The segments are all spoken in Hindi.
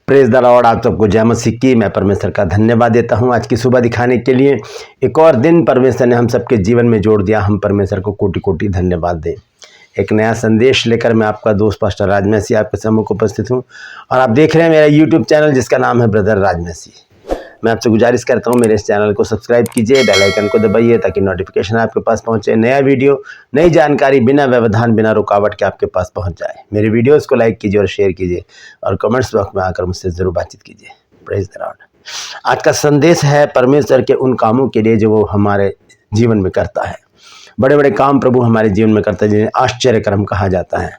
Praise the Lord. आप सबको जय मसीह की। मैं परमेश्वर का धन्यवाद देता हूं आज की सुबह दिखाने के लिए। एक और दिन परमेश्वर ने हम सबके जीवन में जोड़ दिया। हम परमेश्वर को कोटि कोटि धन्यवाद दें। एक नया संदेश लेकर मैं आपका दोस्त पास्टर राज मसीह आपके सम्मुख उपस्थित हूं और आप देख रहे हैं मेरा यूट्यूब चैनल जिसका नाम है ब्रदर राज मसीह। मैं आपसे गुजारिश करता हूं मेरे इस चैनल को सब्सक्राइब कीजिए, बेल आइकन को दबाइए ताकि नोटिफिकेशन आपके पास पहुंचे। नया वीडियो, नई जानकारी बिना व्यवधान बिना रुकावट के आपके पास पहुंच जाए। मेरे वीडियोस को लाइक कीजिए और शेयर कीजिए और कमेंट्स बॉक्स में आकर मुझसे जरूर बातचीत कीजिए। Praise the Lord. आज का संदेश है परमेश्वर के उन कामों के लिए जो वो हमारे जीवन में करता है। बड़े बड़े काम प्रभु हमारे जीवन में करता है जिन्हें आश्चर्य कर्म कहा जाता है।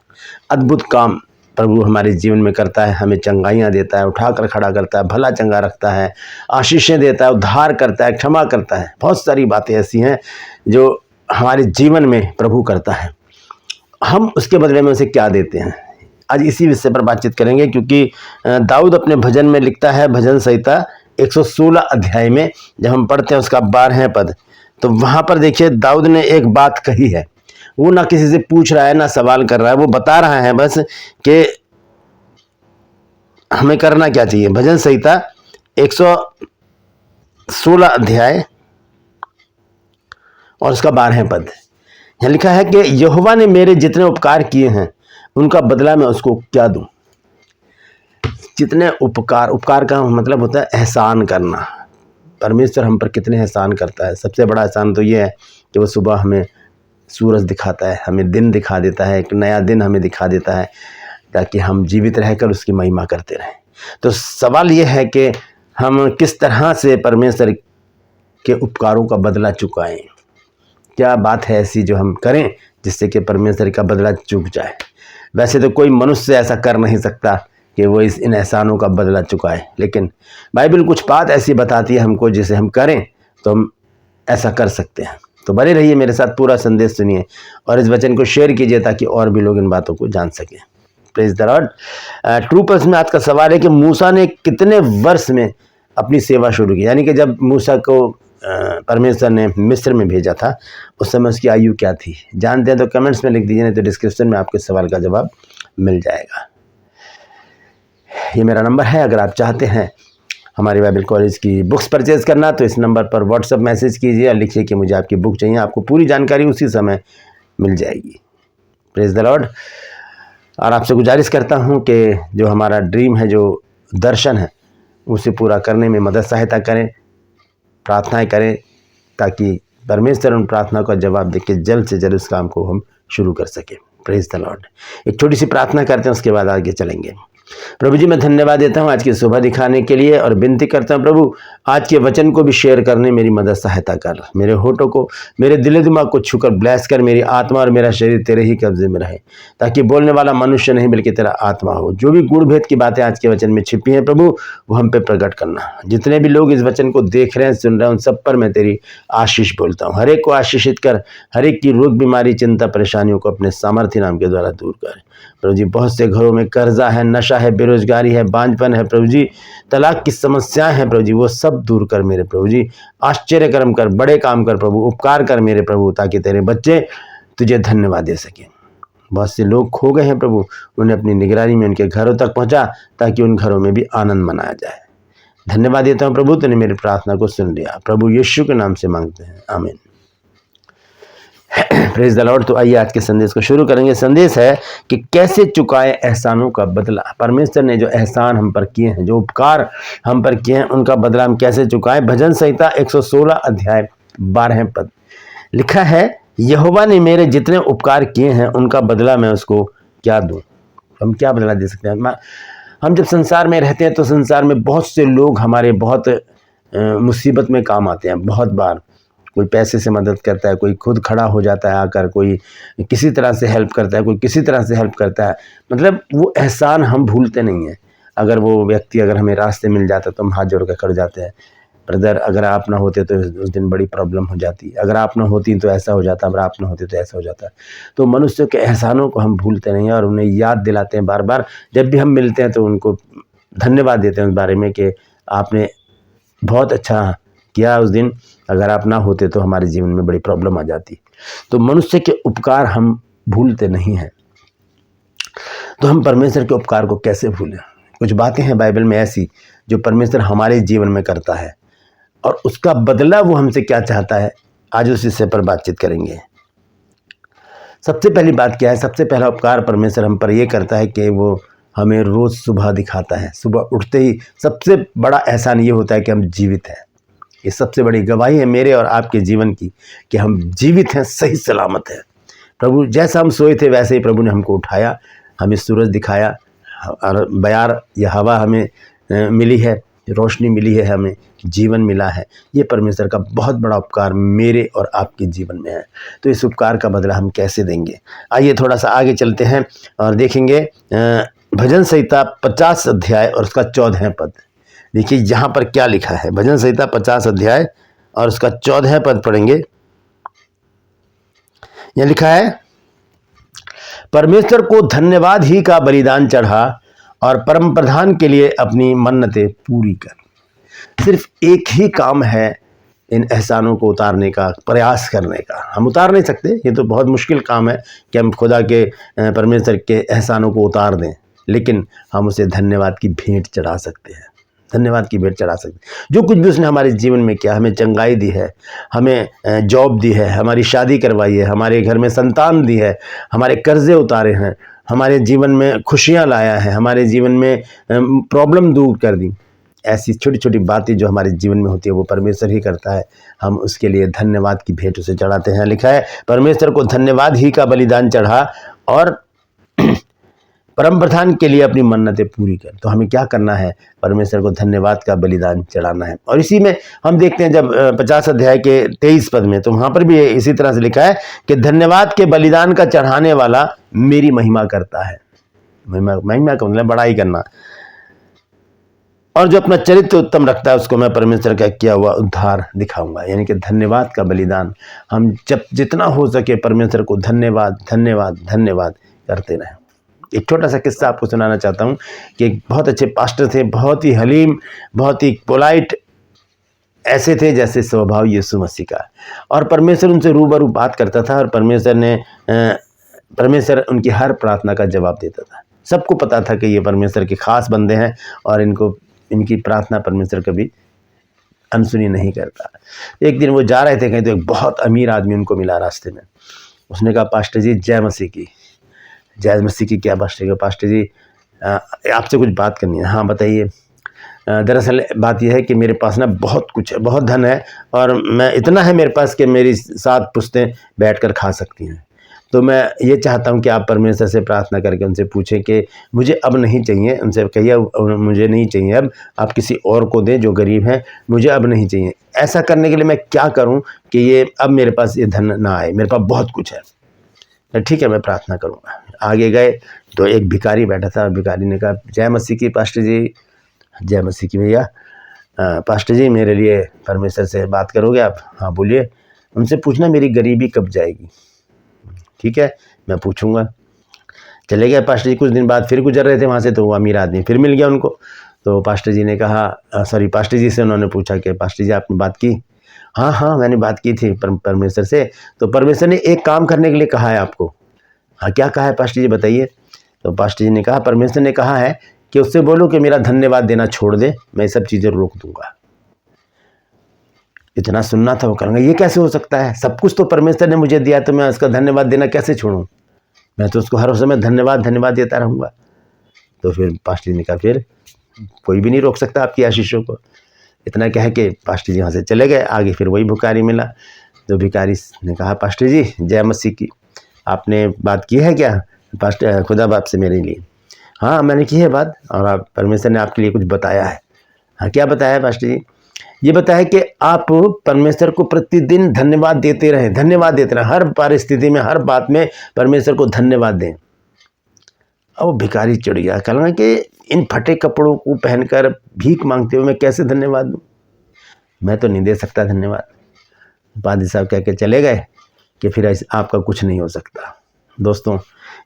अद्भुत काम प्रभु हमारे जीवन में करता है। हमें चंगाइयाँ देता है, उठाकर खड़ा करता है, भला चंगा रखता है, आशीषें देता है, उद्धार करता है, क्षमा करता है। बहुत सारी बातें ऐसी हैं जो हमारे जीवन में प्रभु करता है। हम उसके बदले में उसे क्या देते हैं, आज इसी विषय पर बातचीत करेंगे। क्योंकि दाऊद अपने भजन में लिखता है, भजन संहिता 116 अध्याय में जब हम पढ़ते हैं उसका 12वें पद, तो वहाँ पर देखिए दाऊद ने एक बात कही है। वो ना किसी से पूछ रहा है ना सवाल कर रहा है, वो बता रहा है बस कि हमें करना क्या चाहिए। भजन संहिता 116 अध्याय और उसका 12वें पद, यहाँ लिखा है कि यहोवा ने मेरे जितने उपकार किए हैं उनका बदला मैं उसको क्या दूं। जितने उपकार का मतलब होता है एहसान करना। परमेश्वर हम पर कितने एहसान करता है। सबसे बड़ा एहसान तो ये है कि वो सुबह हमें सूरज दिखाता है, हमें दिन दिखा देता है, एक नया दिन हमें दिखा देता है ताकि हम जीवित रहकर उसकी महिमा करते रहें। तो सवाल ये है कि हम किस तरह से परमेश्वर के उपकारों का बदला चुकाएं। क्या बात है ऐसी जो हम करें जिससे कि परमेश्वर का बदला चुक जाए। वैसे तो कोई मनुष्य ऐसा कर नहीं सकता कि वो इन एहसानों का बदला चुकाए, लेकिन बाइबल कुछ बात ऐसी बताती है हमको जिसे हम करें तो हम ऐसा कर सकते हैं। तो बने रहिए मेरे साथ, पूरा संदेश सुनिए और इस वचन को शेयर कीजिए ताकि और भी लोग इन बातों को जान सकें। Praise the Lord. True pulse में आज का सवाल है कि मूसा ने कितने वर्ष में अपनी सेवा शुरू की। यानी कि जब मूसा को परमेश्वर ने मिस्र में भेजा था उस समय उसकी आयु क्या थी। जानते हैं तो कमेंट्स में लिख दीजिए, नहीं तो डिस्क्रिप्शन में आपके सवाल का जवाब मिल जाएगा। ये मेरा नंबर है। अगर आप चाहते हैं हमारे बाइबल कॉलेज की बुक्स परचेज करना तो इस नंबर पर व्हाट्सएप मैसेज कीजिए और लिखिए कि मुझे आपकी बुक चाहिए। आपको पूरी जानकारी उसी समय मिल जाएगी। Praise the Lord. और आपसे गुजारिश करता हूं कि जो हमारा ड्रीम है, जो दर्शन है, उसे पूरा करने में मदद सहायता करें, प्रार्थनाएं करें ताकि परमेश्वर उन प्रार्थना का जवाब देके जल्द से जल्द उस काम को हम शुरू कर सकें। Praise the Lord. एक छोटी सी प्रार्थना करते हैं, उसके बाद आगे चलेंगे। प्रभु जी, मैं धन्यवाद देता हूं आज की सुबह दिखाने के लिए और विनती करता हूं प्रभु आज के वचन को भी शेयर करने मेरी मदद सहायता कर। मेरे होठों को, मेरे दिल दिमाग को छूकर ब्लेस कर। मेरी आत्मा और मेरा शरीर तेरे ही कब्जे में रहे ताकि बोलने वाला मनुष्य नहीं बल्कि तेरा आत्मा हो। जो भी गुण भेद की बातें आज के वचन में छिपी हैं प्रभु वो हम पे प्रकट करना। जितने भी लोग इस वचन को देख रहे हैं, सुन रहे हैं, उन सब पर मैं तेरी आशीष बोलता हूँ। हर एक को आशीषित कर, हर एक की रोग बीमारी चिंता परेशानियों को अपने सामर्थ्य नाम के द्वारा दूर कर। प्रभु जी, बहुत से घरों में कर्जा है, नशा है, बेरोजगारी है, बांझपन है, प्रभु जी तलाक की समस्याएं हैं, प्रभु जी वो सब दूर कर मेरे प्रभु जी। आश्चर्य कर्म कर, बड़े काम कर प्रभु, उपकार कर मेरे प्रभु ताकि तेरे बच्चे तुझे धन्यवाद दे सकें। बहुत से लोग खो गए हैं प्रभु, उन्हें अपनी निगरानी में उनके घरों तक पहुंचा ताकि उन घरों में भी आनंद मनाया जाए। धन्यवाद देता हूं प्रभु, तूने मेरी प्रार्थना को सुन लिया। प्रभु यीशु के नाम से मांगते हैं, आमीन। Praise the Lord. तो आइए आज के संदेश को शुरू करेंगे। संदेश है कि कैसे चुकाए एहसानों का बदला। परमेश्वर ने जो एहसान हम पर किए हैं, जो उपकार हम पर किए हैं, उनका बदला हम कैसे चुकाएं। भजन संहिता 116 अध्याय 12वें पद लिखा है, यहोवा ने मेरे जितने उपकार किए हैं उनका बदला मैं उसको क्या दूं। हम क्या बदला दे सकते हैं। हम जब संसार में रहते हैं तो संसार में बहुत से लोग हमारे बहुत मुसीबत में काम आते हैं। बहुत बार कोई पैसे से मदद करता है, कोई खुद खड़ा हो जाता है आकर, कोई किसी तरह से हेल्प करता है, कोई किसी तरह से हेल्प करता है। मतलब वो एहसान हम भूलते नहीं हैं। अगर वो व्यक्ति अगर हमें रास्ते मिल जाता तो हम हाथ जोड़ कर खड़ जाते हैं, ब्रदर अगर आप ना होते तो उस दिन बड़ी प्रॉब्लम हो जाती, अगर आप ना होती तो ऐसा हो जाता, अगर आप ना होते तो ऐसा हो जाता। तो मनुष्य के एहसानों को हम भूलते नहीं हैं और उन्हें याद दिलाते हैं बार बार। जब भी हम मिलते हैं तो उनको धन्यवाद देते हैं उस बारे में कि आपने बहुत अच्छा किया उस दिन, अगर आप ना होते तो हमारे जीवन में बड़ी प्रॉब्लम आ जाती। तो मनुष्य के उपकार हम भूलते नहीं हैं। तो हम परमेश्वर के उपकार को कैसे भूलें। कुछ बातें हैं बाइबल में ऐसी जो परमेश्वर हमारे जीवन में करता है और उसका बदला वो हमसे क्या चाहता है, आज उस विषय पर बातचीत करेंगे। सबसे पहली बात क्या है, सबसे पहला उपकार परमेश्वर हम पर ये करता है कि वो हमें रोज़ सुबह दिखाता है। सुबह उठते ही सबसे बड़ा एहसान ये होता है कि हम जीवित हैं। ये सबसे बड़ी गवाही है मेरे और आपके जीवन की कि हम जीवित हैं, सही सलामत हैं। प्रभु जैसा हम सोए थे वैसे ही प्रभु ने हमको उठाया, हमें सूरज दिखाया और बयार या हवा हमें मिली है, रोशनी मिली है, हमें जीवन मिला है। ये परमेश्वर का बहुत बड़ा उपकार मेरे और आपके जीवन में है। तो इस उपकार का बदला हम कैसे देंगे? आइए थोड़ा सा आगे चलते हैं और देखेंगे भजन संहिता 50 अध्याय और उसका 14 पद। देखिए यहाँ पर क्या लिखा है। भजन संहिता 50 अध्याय और उसका 14 पद पढ़ेंगे। यह लिखा है, परमेश्वर को धन्यवाद ही का बलिदान चढ़ा और परम प्रधान के लिए अपनी मन्नतें पूरी कर। सिर्फ एक ही काम है इन एहसानों को उतारने का, प्रयास करने का। हम उतार नहीं सकते, ये तो बहुत मुश्किल काम है कि हम खुदा के परमेश्वर के एहसानों को उतार दें, लेकिन हम उसे धन्यवाद की भेंट चढ़ा सकते हैं। धन्यवाद की भेंट चढ़ा सकते हैं। जो कुछ भी उसने हमारे जीवन में किया, हमें चंगाई दी है, हमें जॉब दी है, हमारी शादी करवाई है, हमारे घर में संतान दी है, हमारे कर्जे उतारे हैं, हमारे जीवन में खुशियां लाया है, हमारे जीवन में प्रॉब्लम दूर कर दी। ऐसी छोटी छोटी बातें जो हमारे जीवन में होती है वो परमेश्वर ही करता है। हम उसके लिए धन्यवाद की भेंट उसे चढ़ाते हैं। लिखा है, परमेश्वर को धन्यवाद ही का बलिदान चढ़ा और परम प्रधान के लिए अपनी मन्नतें पूरी कर। तो हमें क्या करना है? परमेश्वर को धन्यवाद का बलिदान चढ़ाना है। और इसी में हम देखते हैं जब 50 अध्याय के 23 पद में, तो वहाँ पर भी इसी तरह से लिखा है कि धन्यवाद के बलिदान का चढ़ाने वाला मेरी महिमा करता है। महिमा का मतलब बड़ाई करना। और जो अपना चरित्र उत्तम रखता है उसको मैं परमेश्वर का किया हुआ उद्धार दिखाऊंगा। यानी कि धन्यवाद का बलिदान हम जब जितना हो सके परमेश्वर को धन्यवाद धन्यवाद धन्यवाद करते रहें। एक छोटा सा किस्सा आपको सुनाना चाहता हूँ कि एक बहुत अच्छे पास्टर थे, बहुत ही हलीम, बहुत ही पोलाइट, ऐसे थे जैसे स्वभाव यीशु मसीह का। और परमेश्वर उनसे रूबरू बात करता था और परमेश्वर उनकी हर प्रार्थना का जवाब देता था। सबको पता था कि ये परमेश्वर के खास बंदे हैं और इनकी प्रार्थना परमेश्वर कभी अनसुनी नहीं करता। एक दिन वो जा रहे थे कहीं, तो एक बहुत अमीर आदमी उनको मिला रास्ते में। उसने कहा, पास्टर जी जय मसीह की। जय मसीह की क्या पास्टर? पास्टर जी आपसे कुछ बात करनी है। हाँ बताइए। दरअसल बात यह है कि मेरे पास ना बहुत कुछ है, बहुत धन है और मैं इतना है मेरे पास कि मेरी 7 पुश्तें बैठकर खा सकती हैं। तो मैं ये चाहता हूँ कि आप परमेश्वर से प्रार्थना करके उनसे पूछें कि मुझे अब नहीं चाहिए। उनसे कहिए मुझे नहीं चाहिए अब, आप किसी और को दें जो गरीब हैं, मुझे अब नहीं चाहिए। ऐसा करने के लिए मैं क्या करूँ कि ये अब मेरे पास ये धन ना आए? मेरे पास बहुत कुछ है। ठीक है, मैं प्रार्थना करूँगा। आगे गए तो एक भिखारी बैठा था। भिखारी ने कहा, जय मसीह की पास्टर जी। जय मसीह की भैया। पास्टर जी मेरे लिए परमेश्वर से बात करोगे आप? हाँ बोलिए। उनसे पूछना मेरी गरीबी कब जाएगी। ठीक है, मैं पूछूंगा। चले गए पास्टर जी। कुछ दिन बाद फिर गुजर रहे थे वहाँ से, तो वो अमीर आदमी फिर मिल गया उनको। तो पास्टर जी ने कहा, पास्टर जी से उन्होंने पूछा कि पास्टर जी आपने बात की? हाँ हाँ मैंने बात की थी परमेश्वर से। तो परमेश्वर ने एक काम करने के लिए कहा है आपको। हाँ क्या कहा है पास्टर जी बताइए। तो पास्टर जी ने कहा, परमेश्वर ने कहा है कि उससे बोलो कि मेरा धन्यवाद देना छोड़ दे, मैं सब चीज़ें रोक दूंगा। इतना सुनना था वो करेंगे, ये कैसे हो सकता है? सब कुछ तो परमेश्वर ने मुझे दिया, तो मैं उसका धन्यवाद देना कैसे छोड़ूं? मैं तो उसको हर समय धन्यवाद धन्यवाद देता रहूँगा। तो फिर पास्टर जी ने कहा, फिर कोई भी नहीं रोक सकता आपकी आशीषों को। इतना कह के पास्टर जी वहाँ से चले गए। आगे फिर वही भिखारी मिला। तो भिखारी ने कहा, पास्टर जी जय मसीह की, आपने बात की है क्या पास्टर खुदा बाप से मेरे लिए? हाँ मैंने की है बात, और आप परमेश्वर ने आपके लिए कुछ बताया है। हाँ क्या बताया है पास्टर जी? ये बताया कि आप परमेश्वर को प्रतिदिन धन्यवाद देते रहें, धन्यवाद देते रहें, हर परिस्थिति में, हर बात में परमेश्वर को धन्यवाद दें। अब वो भिखारी चिढ़ गया, कहना कि इन फटे कपड़ों को पहनकर भीख मांगते हुए मैं कैसे धन्यवाद दूँ? मैं तो नहीं दे सकता धन्यवाद। पादी साहब कह के चले गए कि फिर आपका कुछ नहीं हो सकता। दोस्तों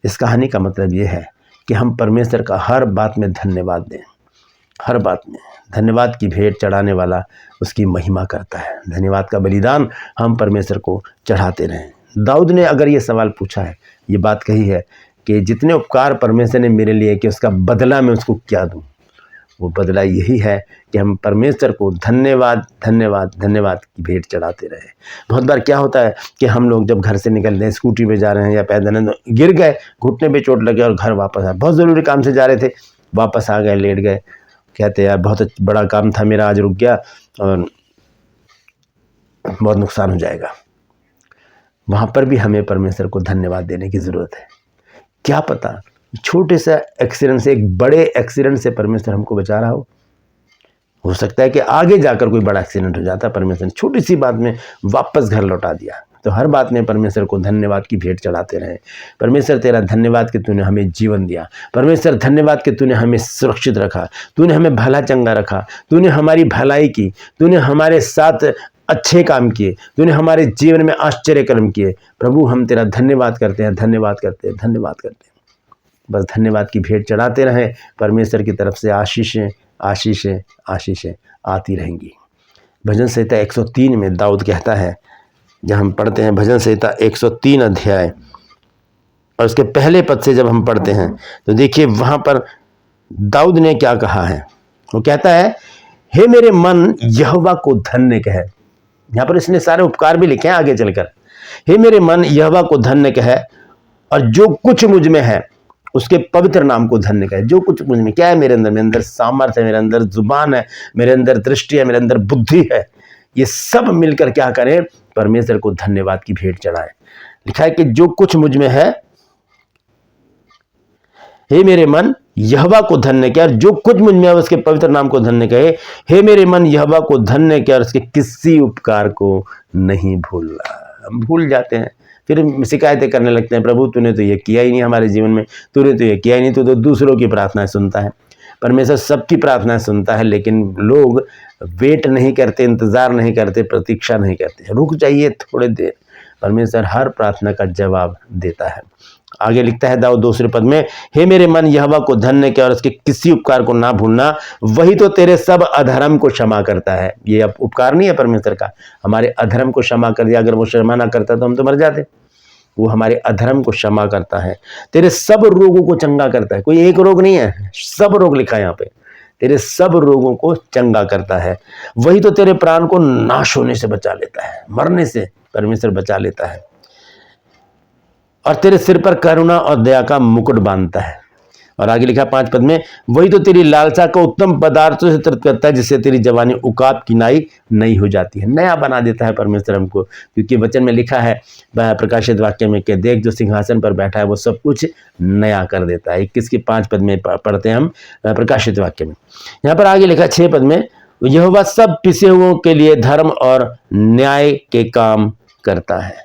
इस कहानी का मतलब ये है कि हम परमेश्वर का हर बात में धन्यवाद दें। हर बात में धन्यवाद की भेंट चढ़ाने वाला उसकी महिमा करता है। धन्यवाद का बलिदान हम परमेश्वर को चढ़ाते रहें। दाऊद ने अगर ये सवाल पूछा है, ये बात कही है कि जितने उपकार परमेश्वर ने मेरे लिए कि उसका बदला मैं उसको क्या दूं। वो बदला यही है कि हम परमेश्वर को धन्यवाद धन्यवाद धन्यवाद की भेंट चढ़ाते रहे। बहुत बार क्या होता है कि हम लोग जब घर से निकलते हैं, स्कूटी पे जा रहे हैं या पैदल हैं, तो गिर गए, घुटने पे चोट लगे और घर वापस आए, बहुत ज़रूरी काम से जा रहे थे, वापस आ गए, लेट गए, कहते यार बहुत बड़ा काम था मेरा, आज रुक गया और बहुत नुकसान हो जाएगा। वहाँ पर भी हमें परमेश्वर को धन्यवाद देने की ज़रूरत है। क्या पता छोटे से एक्सीडेंट से एक बड़े एक्सीडेंट से परमेश्वर हमको बचा रहा हो सकता है कि आगे जाकर कोई बड़ा एक्सीडेंट हो जाता, परमेश्वर ने छोटी सी बात में वापस घर लौटा दिया। तो हर बात में परमेश्वर को धन्यवाद की भेंट चढ़ाते रहे। परमेश्वर तेरा धन्यवाद कि तूने हमें जीवन दिया, परमेश्वर धन्यवाद कि तूने हमें सुरक्षित रखा, तूने हमें भला चंगा रखा, तूने हमारी भलाई की, तूने हमारे साथ अच्छे काम किए, तूने हमारे जीवन में आश्चर्य कर्म किए। प्रभु हम तेरा धन्यवाद करते हैं, धन्यवाद करते हैं, धन्यवाद करते हैं। बस धन्यवाद की भेंट चढ़ाते रहें, परमेश्वर की तरफ से आशीषें आशीषें आशीषें आती रहेंगी। भजन संहिता 103 में दाऊद कहता है, जब हम पढ़ते हैं भजन संहिता 103 अध्याय और उसके पहले पद से जब हम पढ़ते हैं तो देखिए वहाँ पर दाऊद ने क्या कहा है। वो कहता है, हे मेरे मन यहोवा को धन्य कह। यहाँ पर इसने सारे उपकार भी लिखे हैं आगे चलकर। हे मेरे मन यहोवा को धन्य कह और जो कुछ मुझ में है उसके पवित्र नाम को धन्य कहे। जो कुछ मुझ में क्या है, मेरे अंदर सामर्थ्य है, मेरे अंदर जुबान है, मेरे अंदर दृष्टि है, मेरे अंदर बुद्धि है, ये सब मिलकर क्या करें, परमेश्वर को धन्यवाद की भेंट चढ़ाएं। लिखा है कि जो कुछ मुझ में है, हे मेरे मन यहोवा को धन्य कहे और जो कुछ मुझ में है उसके पवित्र नाम को धन्य कहे। हे मेरे मन यहोवा को धन्य कहे और उसके किसी उपकार को नहीं भूलना। हम भूल जाते हैं, फिर शिकायतें करने लगते हैं, प्रभु तूने तो ये किया ही नहीं हमारे जीवन में, तूने तो ये किया ही नहीं, तू तो दूसरों की प्रार्थनाएं सुनता है। परमेश्वर सबकी प्रार्थनाएं सुनता है, लेकिन लोग वेट नहीं करते, इंतज़ार नहीं करते, प्रतीक्षा नहीं करते, रुक जाइए थोड़े देर। परमेश्वर हर प्रार्थना का जवाब देता है। आगे लिखता है दाऊद दूसरे पद में, हे मेरे मन यहोवा को धन्य कह और उसके किसी उपकार को ना भूलना, वही तो तेरे सब अधर्म को क्षमा करता है। ये अब उपकार नहीं है परमेश्वर का, हमारे अधर्म को क्षमा कर दिया। अगर वो क्षमा ना करता तो हम तो मर जाते। वो हमारे अधर्म को क्षमा करता है, तेरे सब रोगों को चंगा करता है। कोई एक रोग नहीं है, सब रोग लिखा है यहाँ पे, तेरे सब रोगों को चंगा करता है। वही तो तेरे प्राण को नाश होने से बचा लेता है, मरने से परमेश्वर बचा लेता है, और तेरे सिर पर करुणा और दया का मुकुट बांधता है। और आगे लिखा 5 पद में, वही तो तेरी लालसा को उत्तम पदार्थों से तृप्त करता है, जिससे तेरी जवानी उकाब किनाई नई हो जाती है। नया बना देता है परमेश्वर हमको, क्योंकि वचन में लिखा है प्रकाशित वाक्य में कि देख जो सिंहासन पर बैठा है वो सब कुछ नया कर देता है। 21 के 5 पद में पढ़ते हैं हम प्रकाशित वाक्य में। यहाँ पर आगे लिखा 6 पद में, यहोवा सब पिसे हुओं के लिए धर्म और न्याय के काम करता है।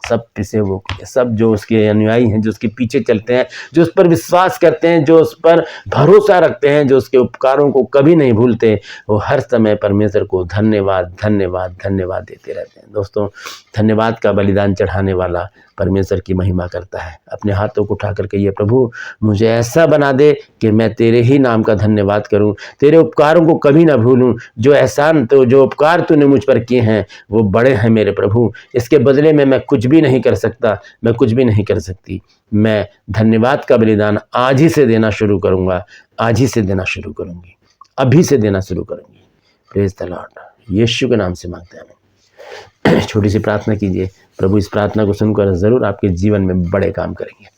सब पिसे हुए, सब जो उसके अनुयायी हैं, जो उसके पीछे चलते हैं, जो उस पर विश्वास करते हैं, जो उस पर भरोसा रखते हैं, जो उसके उपकारों को कभी नहीं भूलते, वो हर समय परमेश्वर को धन्यवाद धन्यवाद धन्यवाद देते रहते हैं। दोस्तों, धन्यवाद का बलिदान चढ़ाने वाला परमेश्वर की महिमा करता है। अपने हाथों को उठाकर कहिए, प्रभु मुझे ऐसा बना दे कि मैं तेरे ही नाम का धन्यवाद करूं, तेरे उपकारों को कभी ना भूलूं। जो एहसान तो जो उपकार तूने मुझ पर किए हैं वो बड़े हैं मेरे प्रभु, इसके बदले में मैं कुछ भी नहीं कर सकता, मैं कुछ भी नहीं कर सकती। मैं धन्यवाद का बलिदान आज ही से देना शुरू करूंगा, आज ही से देना शुरू करूंगी, अभी से देना शुरू करूंगी। Praise the Lord. यीशु के नाम से मांगते हैं। छोटी सी प्रार्थना कीजिए, प्रभु इस प्रार्थना को सुनकर ज़रूर आपके जीवन में बड़े काम करेंगे।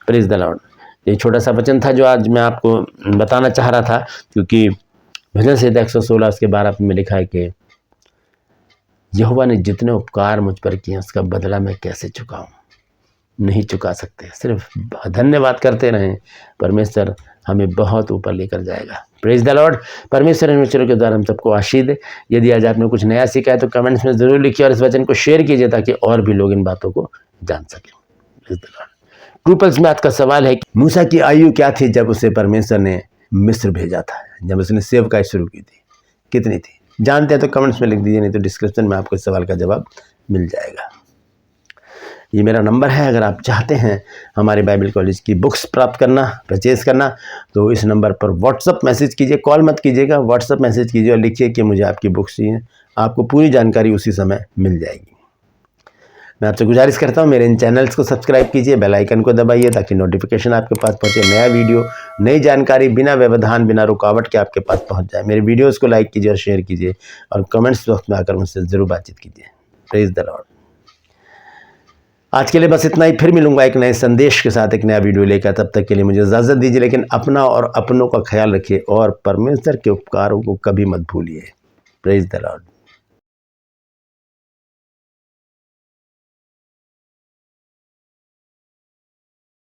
Praise the Lord. ये छोटा सा वचन था जो आज मैं आपको बताना चाह रहा था, क्योंकि भजन संहिता 116 उसके 12 में लिखा है कि यहोवा ने जितने उपकार मुझ पर किए उसका बदला मैं कैसे चुकाऊं। नहीं चुका सकते, सिर्फ धन्यवाद करते रहें, परमेश्वर हमें बहुत ऊपर लेकर जाएगा। Praise the Lord. परमेश्वर इन वचनों के द्वारा हम सबको आशीष दे। यदि आज आपने कुछ नया सीखा है तो कमेंट्स में ज़रूर लिखिए और इस वचन को शेयर कीजिए ताकि और भी लोग इन बातों को जान सकें। Praise the Lord. True pulse में आज का सवाल है कि मूसा की आयु क्या थी जब उसे परमेश्वर ने मिस्र भेजा था, जब उसने सेवकाई शुरू की थी, कितनी थी? जानते हैं तो कमेंट्स में लिख दीजिए, नहीं तो डिस्क्रिप्शन में आपको इस सवाल का जवाब मिल जाएगा। ये मेरा नंबर है, अगर आप चाहते हैं हमारे बाइबल कॉलेज की बुक्स प्राप्त करना, परचेज़ करना, तो इस नंबर पर व्हाट्सअप मैसेज कीजिए। कॉल मत कीजिएगा, व्हाट्सअप मैसेज कीजिए और लिखिए कि मुझे आपकी बुक्स चाहिए। आपको पूरी जानकारी उसी समय मिल जाएगी। मैं आपसे गुजारिश करता हूँ मेरे इन चैनल्स को सब्सक्राइब कीजिए, बेल आइकन को दबाइए ताकि नोटिफिकेशन आपके पास पहुँचे, नया वीडियो नई जानकारी बिना व्यवधान बिना रुकावट के आपके पास पहुँच जाए। मेरे वीडियोज़ को लाइक कीजिए और शेयर कीजिए और कमेंट्स बॉक्स में आकर मुझसे ज़रूर बातचीत कीजिए। Praise the Lord. आज के लिए बस इतना ही, फिर मिलूंगा एक नए संदेश के साथ, एक नया वीडियो लेकर। तब तक के लिए मुझे इजाज़त दीजिए, लेकिन अपना और अपनों का ख्याल रखिए और परमेश्वर के उपकारों को कभी मत भूलिए। Praise the Lord.